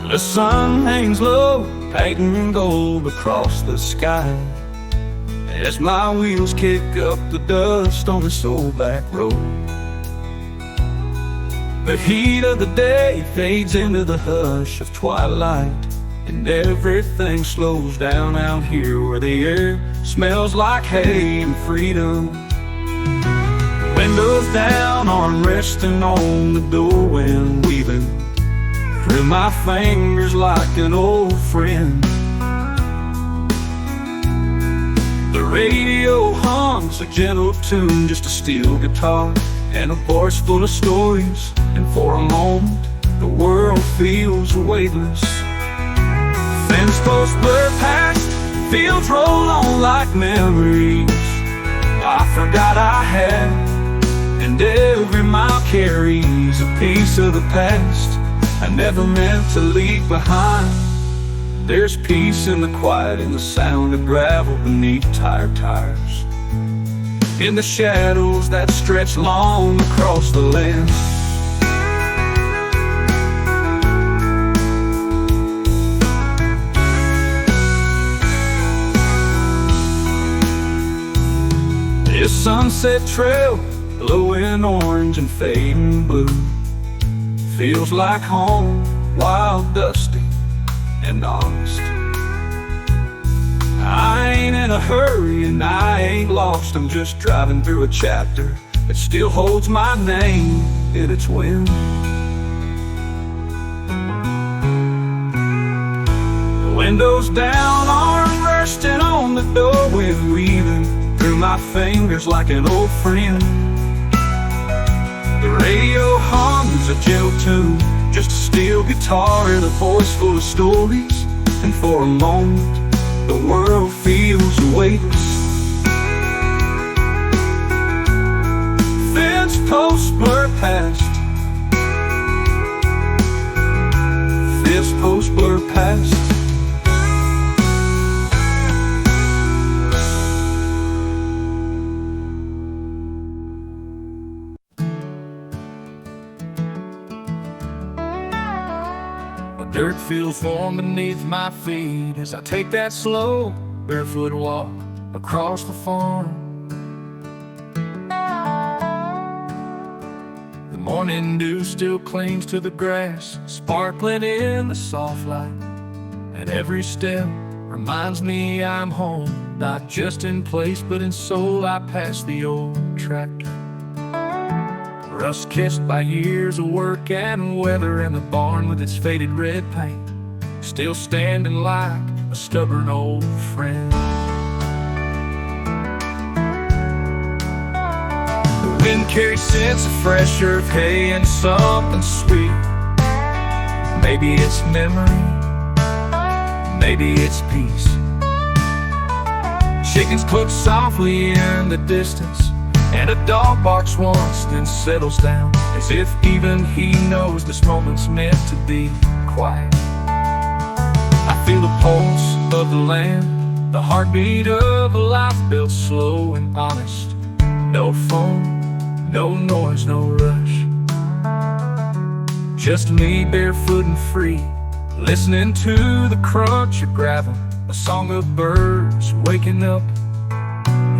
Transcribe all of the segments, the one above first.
The sun hangs low, painting gold across the sky, as my wheels kick up the dust on this old back road. The heat of the day fades into the hush of twilight, and everything slows down out here where the air smells like hay and freedom. Windows down, arm resting on the doorway, weaving through my fingers like an old friend. The radio hums a gentle tune, just a steel guitar and a voice full of stories. And for a moment, the world feels weightless. Fence posts blur past, fields roll on like memories I forgot I had, and every mile carries a piece of the past I never meant to leave behind. There's peace in the quiet, in the sound of gravel beneath tired tires, in the shadows that stretch long across the land. This sunset trail, glowing orange and fading blue, feels like home, wild, dusty, and honest. I ain't in a hurry and I ain't lost, I'm just driving through a chapter that still holds my name in its wind. Windows down, arm resting on the doorway, weaving through my fingers like an old friend. The radio hums a gentle tune, just a steel guitar and a voice full of stories. And for a moment, the world feels weightless. Fence posts blur past, fence posts blur past. Dirt feels warm beneath my feet as I take that slow, barefoot walk across the farm. The morning dew still clings to the grass, sparkling in the soft light. And every step reminds me I'm home, not just in place but in soul. I pass the old tractor, rust kissed by years of work and weather, and the barn with its faded red paint still standing like a stubborn old friend. The wind carries scents of fresh earth, hay, and something sweet. Maybe it's memory, maybe it's peace. Chickens cluck softly in the distance, and a dog barks once, then settles down, as if even he knows this moment's meant to be quiet. I feel the pulse of the land, the heartbeat of a life built slow and honest. No phone, no noise, no rush. Just me, barefoot and free, listening to the crunch of gravel, a song of birds waking up,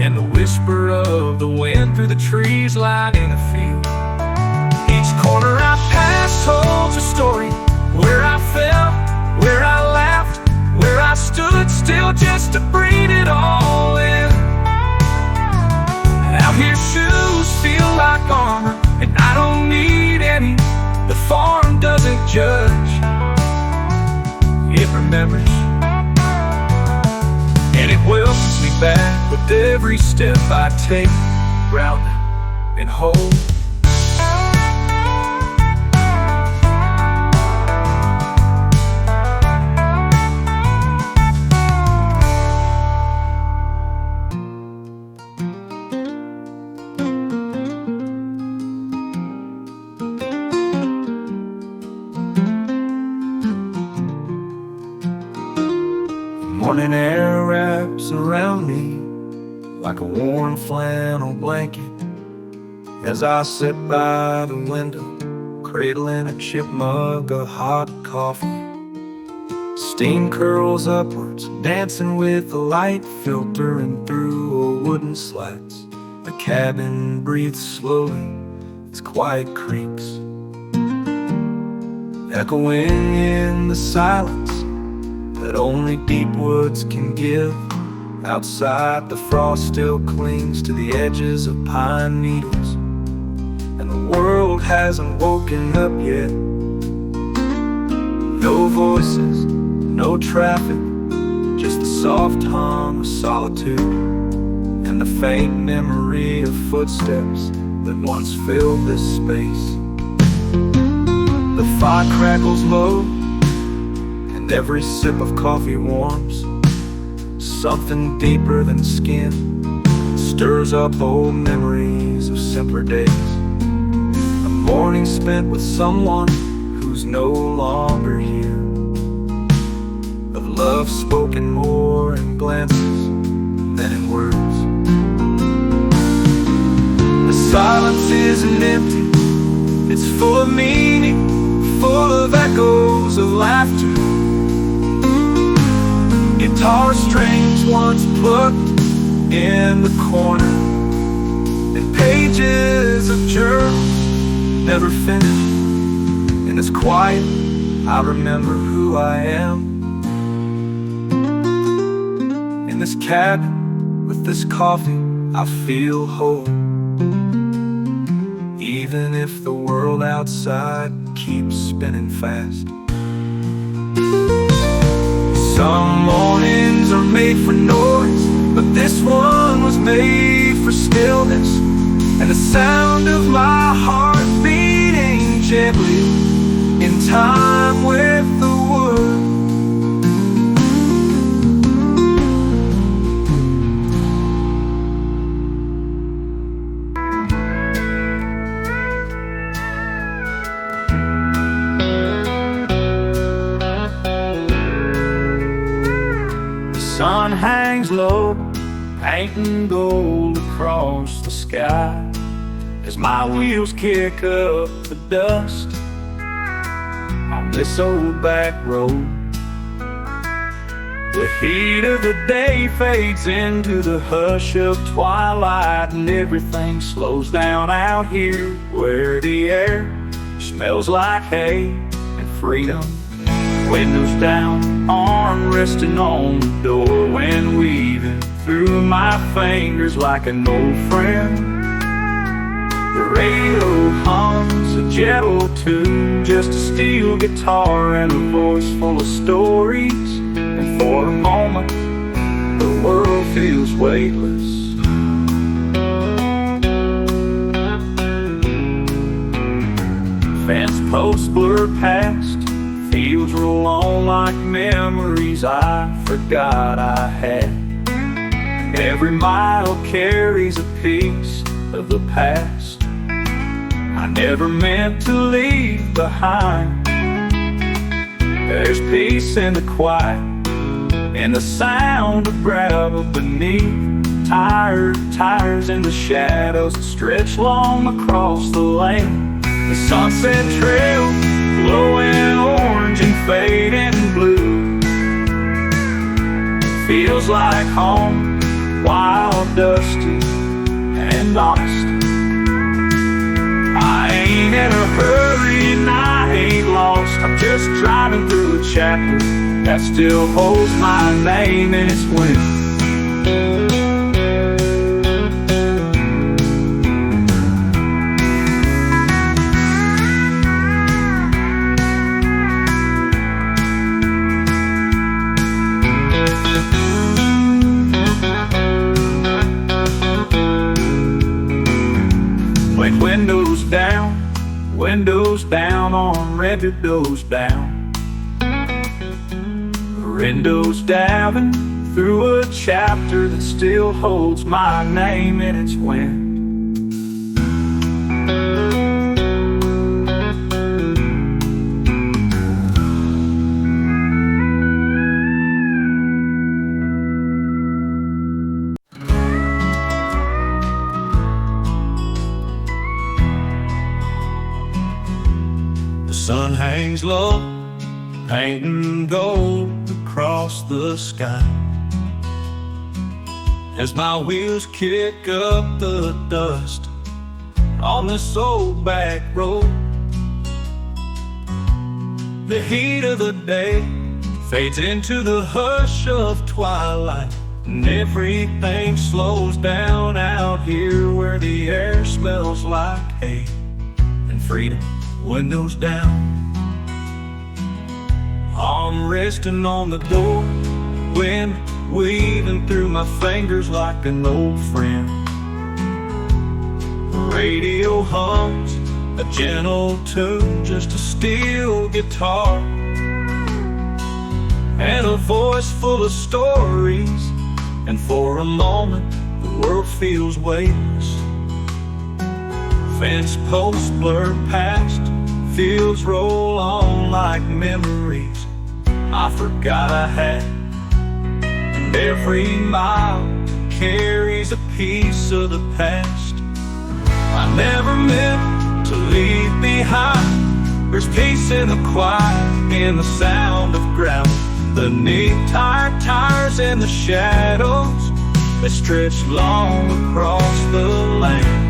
and the whisper of the wind through the trees lighting a field. Each corner I pass holds a story, where I fell, where I laughed, where I stood still just to breathe it all in. Out here shoes feel like armor, and I don't need any. The farm doesn't judge, it remembers, and it welcomes me back with every step I take, grounded and whole. Morning air wraps around me like a warm flannel blanket as I sit by the window, cradling a chip mug of hot coffee. Steam curls upwards, dancing with the light filtering through a wooden slats. The cabin breathes slowly as quiet creeps, echoing in the silence that only deep woods can give. Outside, the frost still clings to the edges of pine needles, and the world hasn't woken up yet. No voices, no traffic, just the soft hum of solitude, and the faint memory of footsteps that once filled this space. The fire crackles low, and every sip of coffee warms something deeper than skin, stirs up old memories of simpler days. A morning spent with someone who's no longer here, of love spoken more in glances than in words. The silence isn't empty, it's full of meaning, full of echoes of laughter. Guitar strings once plucked in the corner, and pages of journals never finished. In this quiet, I remember who I am. In this cabin, with this coffee, I feel whole, even if the world outside keeps spinning fast. Some mornings are made for noise, but this one was made for stillness, and the sound of my heart beating gently in time with the wood. The sun hangs low, painting gold across the sky, as my wheels kick up the dust on this old back road. The heat of the day fades into the hush of twilight, and everything slows down out here, where the air smells like hay and freedom. Windows down, arm resting on the door, wind weaving through my fingers like an old friend. The radio hums a gentle tune, just a steel guitar and a voice full of stories. And for a moment, the world feels weightless. Fence posts blur past, fields roll on like memories I forgot I had. Every mile carries a piece of the past I never meant to leave behind. There's peace in the quiet, in the sound of gravel beneath tired tires, in the shadows that stretch long across the lane. The sunset trail glowing orange and fading blue feels like home, wild, dusty, and honest. I ain't in a hurry and I ain't lost, I'm just driving through a chapter that still holds my name in its wind. When windows down on rented doors down, windows diving through a chapter that still holds my name in its wind. The sun hangs low, painting gold across the sky. As my wheels kick up the dust on this old back road, the heat of the day fades into the hush of twilight, and everything slows down out here where the air smells like hay and freedom. Windows down, I'm resting on the door, wind weaving through my fingers like an old friend. The radio hums a gentle tune, just a steel guitar and a voice full of stories. And for a moment the world feels weightless. Fence posts blur past, fields roll on like memories I forgot I had. And every mile carries a piece of the past I never meant to leave behind. There's peace in the quiet, in the sound of gravel, the neat tired tires and the shadows that stretch long across the land.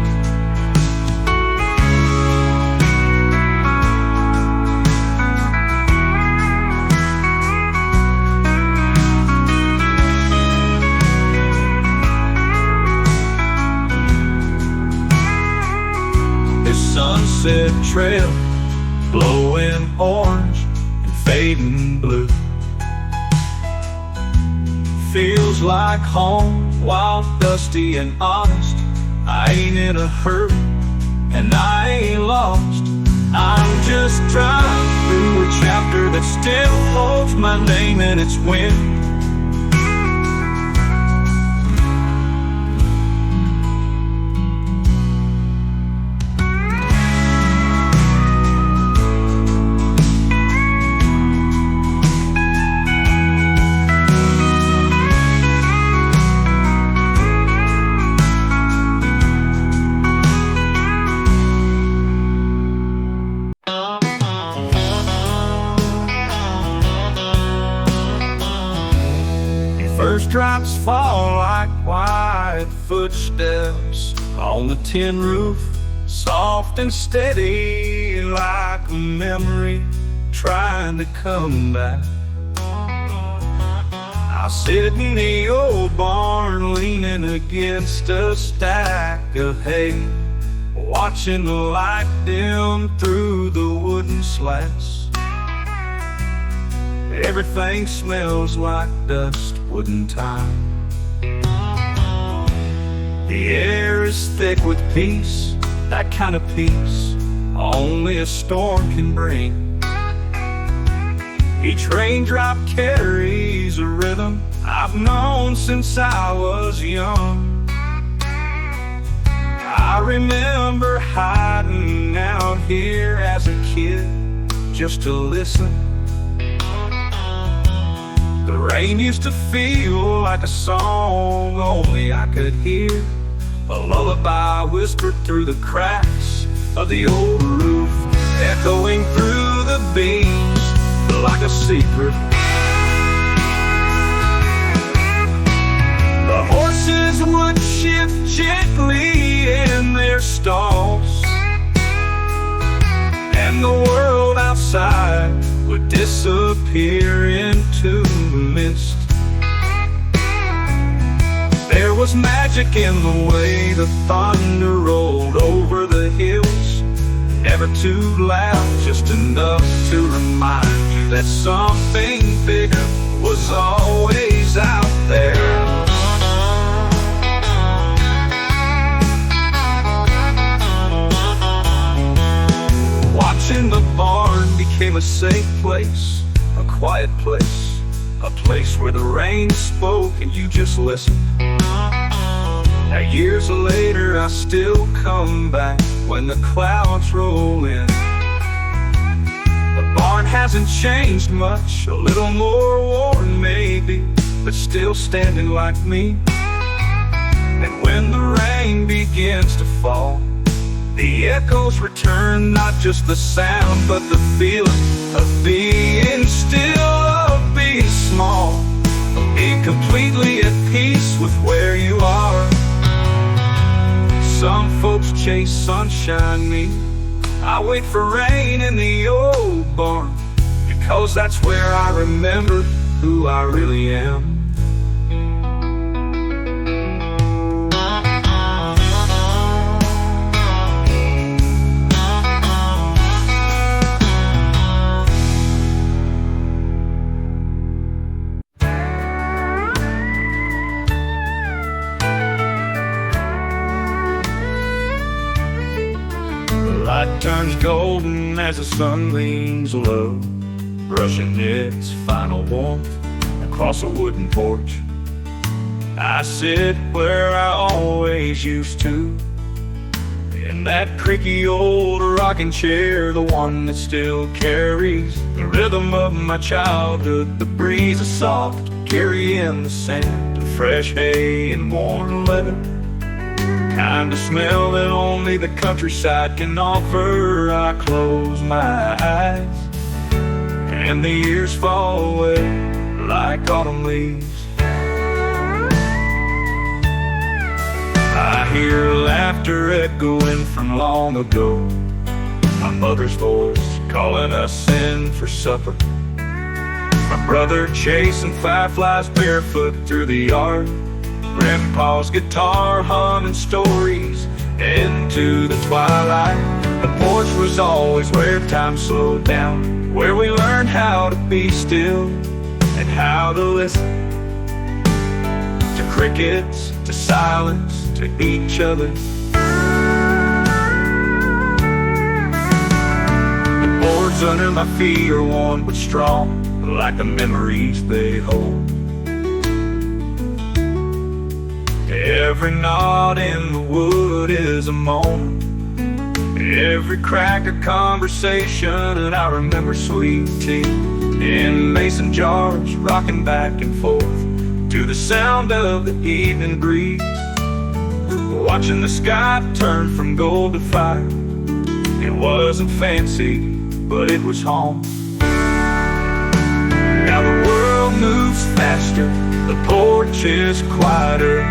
Sunset trail, glowing orange and fading blue, feels like home, while dusty and honest. I ain't in a hurry and I ain't lost. I'm just driving through a chapter that still holds my name in its wind. First drops fall like quiet footsteps on the tin roof, soft and steady like a memory trying to come back. I sit in the old barn leaning against a stack of hay, watching the light dim through the wooden slats. Everything smells like dust, wooden time. The air is thick with peace, that kind of peace only a storm can bring. Each raindrop carries a rhythm I've known since I was young. I remember hiding out here as a kid just to listen. The rain used to feel like a song only I could hear, a lullaby whispered through the cracks of the old roof, echoing through the beams like a secret. The horses would shift gently in their stalls, and the world outside would disappear into mist. There was magic in the way the thunder rolled over the hills, never too loud, just enough to remind you that something bigger was always out there. Watching the barn became a safe place, a quiet place, a place where the rain spoke and you just listened. Now years later I still come back when the clouds roll in. The barn hasn't changed much, a little more worn maybe, but still standing like me. And when the rain begins to fall, the echoes return, not just the sound, but the feeling of being still, of being small, of being completely at peace with where you are. Some folks chase sunshine, me, I wait for rain in the old barn, because that's where I remember who I really am. The light turns golden as the sun leans low, brushing its final warmth across a wooden porch. I sit where I always used to, in that creaky old rocking chair, the one that still carries the rhythm of my childhood. The breeze is soft, carrying the scent of fresh hay and worn leather, kind of smell that only the countryside can offer. I close my eyes and the years fall away like autumn leaves. I hear laughter echoing from long ago, my mother's voice calling us in for supper, my brother chasing fireflies barefoot through the yard, Grandpa's guitar humming stories into the twilight. The porch was always where time slowed down, where we learned how to be still and how to listen to crickets, to silence, to each other. The boards under my feet are worn but strong, like the memories they hold. Every knot in the wood is a moan, every crack a conversation, and I remember sweet tea in mason jars, rocking back and forth to the sound of the evening breeze, watching the sky turn from gold to fire. It wasn't fancy, but it was home. Now the world moves faster, the porch is quieter,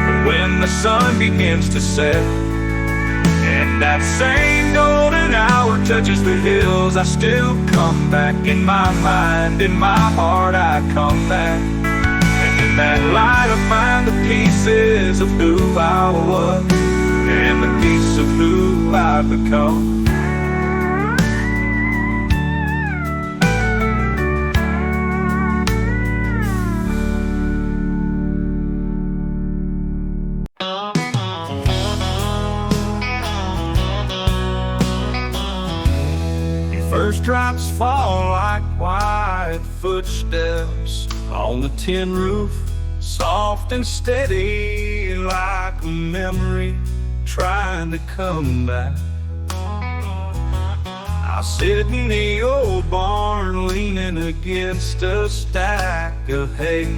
but when the sun begins to set and that same golden hour touches the hills, I still come back. In my mind, in my heart, I come back. And in that light I find the pieces of who I was and the piece of who I've become. First drops fall like quiet footsteps on the tin roof, soft and steady like a memory trying to come back. I sit in the old barn leaning against a stack of hay,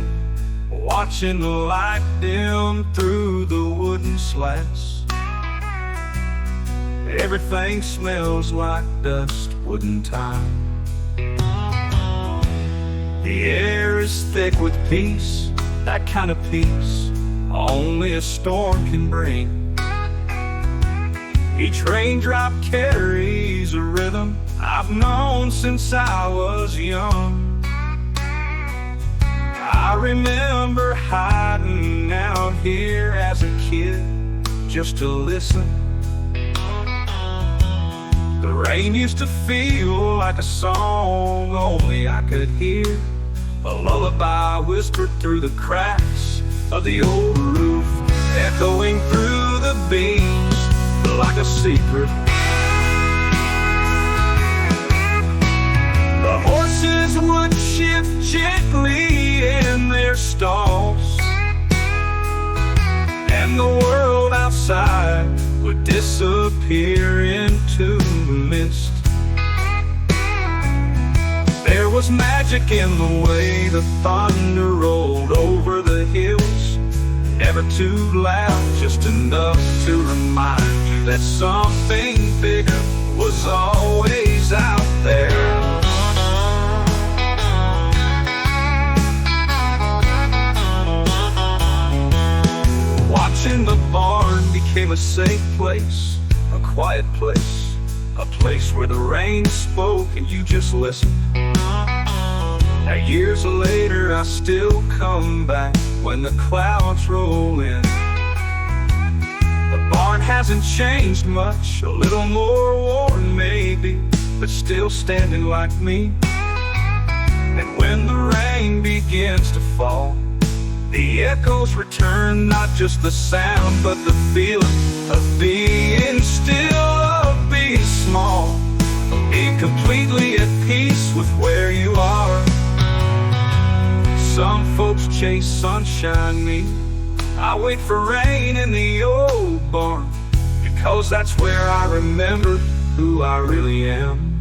watching the light dim through the wooden slats. Everything smells like dust, wooden time. The air is thick with peace, that kind of peace only a storm can bring. Each raindrop carries a rhythm I've known since I was young. I remember hiding out here as a kid just to listen. The rain used to feel like a song only I could hear, a lullaby whispered through the cracks of the old roof, echoing through the beams like a secret. The horses would shift gently in their stalls, and the world outside would disappear into the mist. There was magic in the way the thunder rolled over the hills, never too loud, just enough to remind you that something bigger was always out there. Watching the barn became a safe place, a quiet place, a place where the rain spoke and you just listened. Now years later I still come back when the clouds roll in. The barn hasn't changed much, a little more worn maybe, but still standing like me. And when the rain begins to fall, the echoes return, not just the sound, but the feeling of being still, of being small, being completely at peace with where you are. Some folks chase sunshine, me, I wait for rain in the old barn, because that's where I remember who I really am.